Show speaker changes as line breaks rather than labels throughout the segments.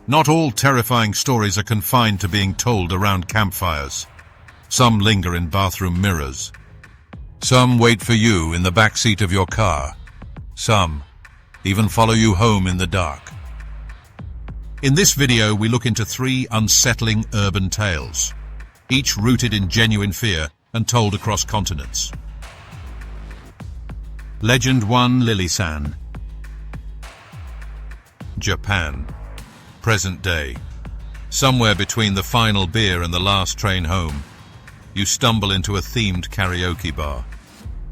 Not all terrifying stories are confined to being told around campfires. Some linger in bathroom mirrors. Some wait for you in the back seat of your car. Some even follow you home in the dark. In this video, we look into 3 unsettling urban tales, each rooted in genuine fear and told across continents. Legend 1: Lily-san. Japan. Present day. Somewhere between the final beer and the last train home, you stumble into a themed karaoke bar,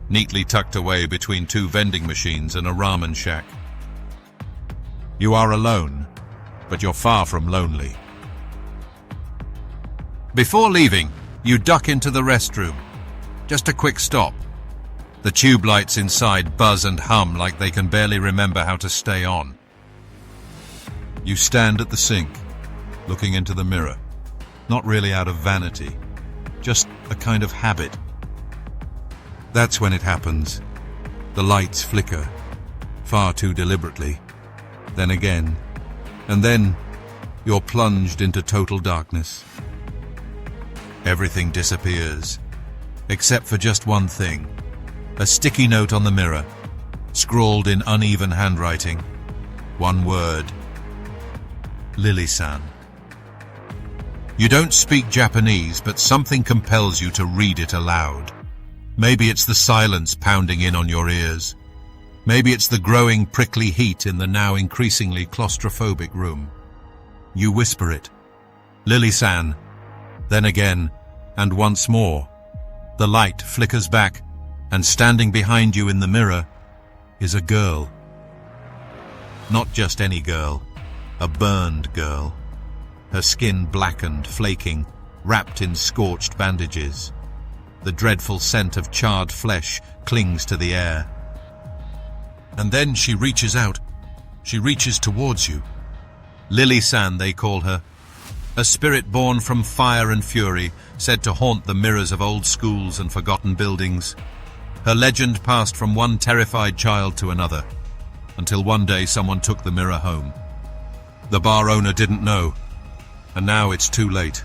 neatly tucked away between 2 vending machines and a ramen shack. You are alone, but you're far from lonely. Before leaving, you duck into the restroom. Just a quick stop. The tube lights inside buzz and hum like they can barely remember how to stay on. You stand at the sink, looking into the mirror, not really out of vanity, just a kind of habit. That's when it happens. The lights flicker, far too deliberately. Then again, and then you're plunged into total darkness. Everything disappears, except for just one thing. A sticky note on the mirror, scrawled in uneven handwriting. One word. Lily-san. You don't speak Japanese, but something compels you to read it aloud. Maybe it's the silence pounding in on your ears. Maybe it's the growing prickly heat in the now increasingly claustrophobic room. You whisper it. Lily-san. Then again, and once more. The light flickers back, and standing behind you in the mirror is a girl. Not just any girl, a burned girl. Her skin blackened, flaking, wrapped in scorched bandages. The dreadful scent of charred flesh clings to the air. And then she reaches out. She reaches towards you. Lily-san, they call her. A spirit born from fire and fury, said to haunt the mirrors of old schools and forgotten buildings. Her legend passed from one terrified child to another, until one day someone took the mirror home. The bar owner didn't know, and now it's too late,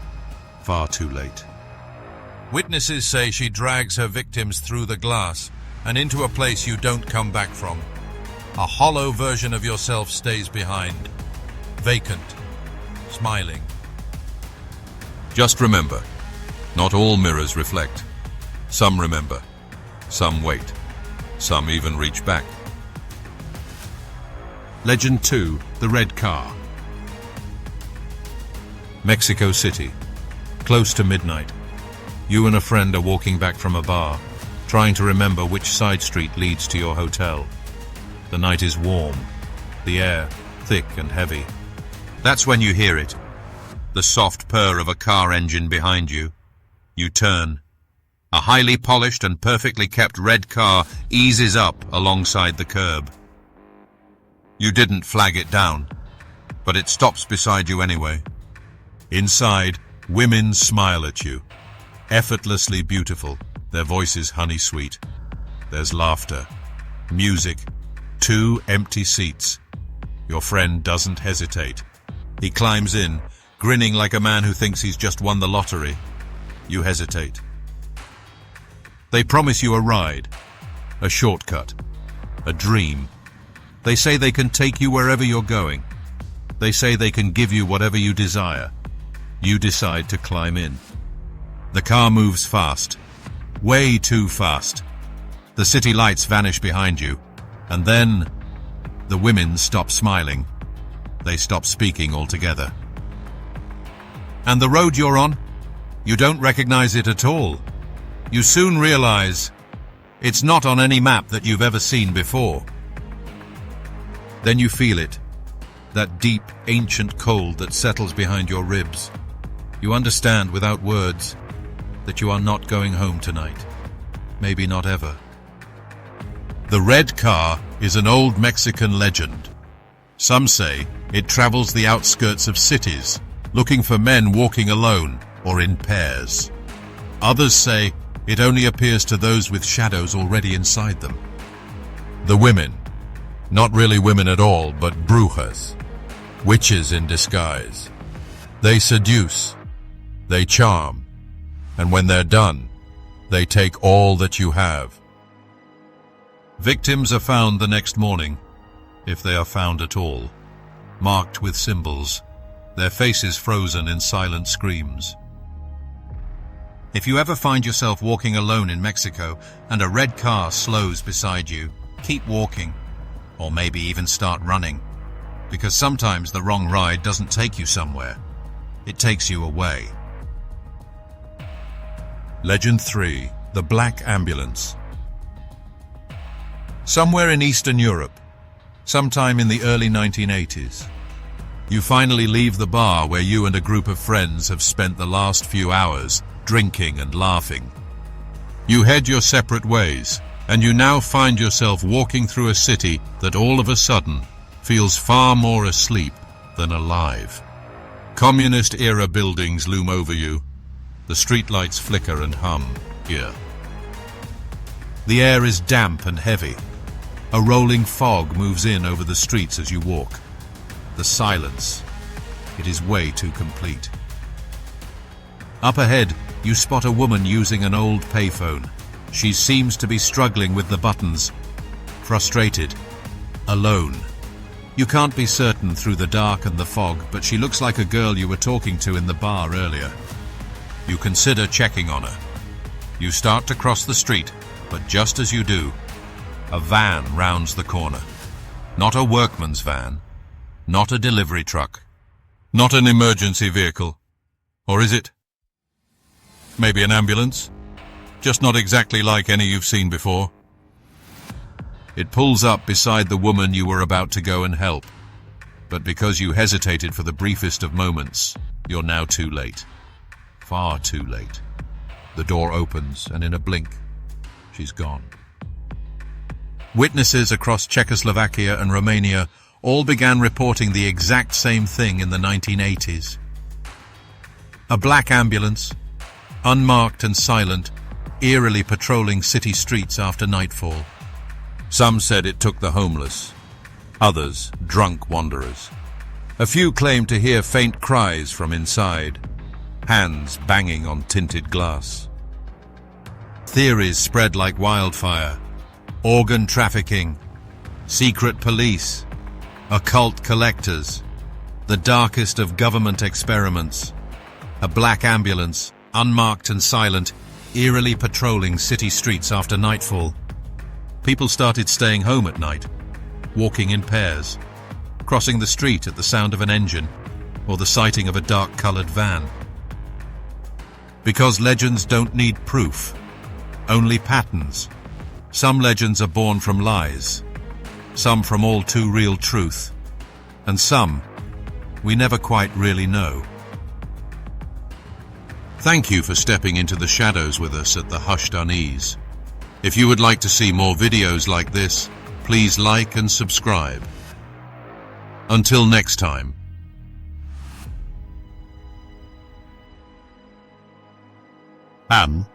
far too late. Witnesses say she drags her victims through the glass and into a place you don't come back from. A hollow version of yourself stays behind, vacant, smiling. Just remember, not all mirrors reflect. Some remember. Some wait. Some even reach back. Legend 2: The Red Car. Mexico City. Close to midnight. You and a friend are walking back from a bar, trying to remember which side street leads to your hotel. The night is warm. The air thick and heavy. That's when you hear it. The soft purr of a car engine behind you. You turn. A highly polished and perfectly kept red car eases up alongside the curb. You didn't flag it down, but it stops beside you anyway. Inside, women smile at you. Effortlessly beautiful, their voices honey-sweet. There's laughter, music, 2 empty seats. Your friend doesn't hesitate. He climbs in, grinning like a man who thinks he's just won the lottery. You hesitate. They promise you a ride, a shortcut, a dream. They say they can take you wherever you're going. They say they can give you whatever you desire. You decide to climb in. The car moves fast, way too fast. The city lights vanish behind you, and then the women stop smiling. They stop speaking altogether. And the road you're on? You don't recognize it at all. You soon realize it's not on any map that you've ever seen before. Then you feel it, that deep, ancient cold that settles behind your ribs. You understand without words that you are not going home tonight. Maybe not ever. The red car is an old Mexican legend. Some say it travels the outskirts of cities, looking for men walking alone or in pairs. Others say it only appears to those with shadows already inside them. The women, not really women at all, but brujas. Witches in disguise. They seduce, they charm, and when they're done, they take all that you have. Victims are found the next morning, if they are found at all, marked with symbols, their faces frozen in silent screams. If you ever find yourself walking alone in Mexico and a red car slows beside you, keep walking, or maybe even start running, because sometimes the wrong ride doesn't take you somewhere, it takes you away. Legend 3. The Black Ambulance. Somewhere in Eastern Europe, sometime in the early 1980s, you finally leave the bar where you and a group of friends have spent the last few hours drinking and laughing. You head your separate ways, and you now find yourself walking through a city that all of a sudden feels far more asleep than alive. Communist-era buildings loom over you. The streetlights flicker and hum here. The air is damp and heavy. A rolling fog moves in over the streets as you walk. The silence, it is way too complete. Up ahead, you spot a woman using an old payphone. She seems to be struggling with the buttons, frustrated, alone. You can't be certain through the dark and the fog, but she looks like a girl you were talking to in the bar earlier. You consider checking on her. You start to cross the street, but just as you do, a van rounds the corner. Not a workman's van, not a delivery truck, not an emergency vehicle. Or is it? Maybe an ambulance? Just not exactly like any you've seen before. It pulls up beside the woman you were about to go and help. But because you hesitated for the briefest of moments, you're now too late. Far too late. The door opens, and in a blink, she's gone. Witnesses across Czechoslovakia and Romania all began reporting the exact same thing in the 1980s. A black ambulance, unmarked and silent, eerily patrolling city streets after nightfall. Some said it took the homeless, others drunk wanderers. A few claimed to hear faint cries from inside, hands banging on tinted glass. Theories spread like wildfire. Organ trafficking, secret police, occult collectors, the darkest of government experiments. A black ambulance, unmarked and silent, eerily patrolling city streets after nightfall. People started staying home at night, walking in pairs, crossing the street at the sound of an engine or the sighting of a dark-colored van. Because legends don't need proof, only patterns. Some legends are born from lies, some from all too real truth, and some we never quite really know. Thank you for stepping into the shadows with us at the Hushed Unease. If you would like to see more videos like this, please like and subscribe. Until next time.
Anne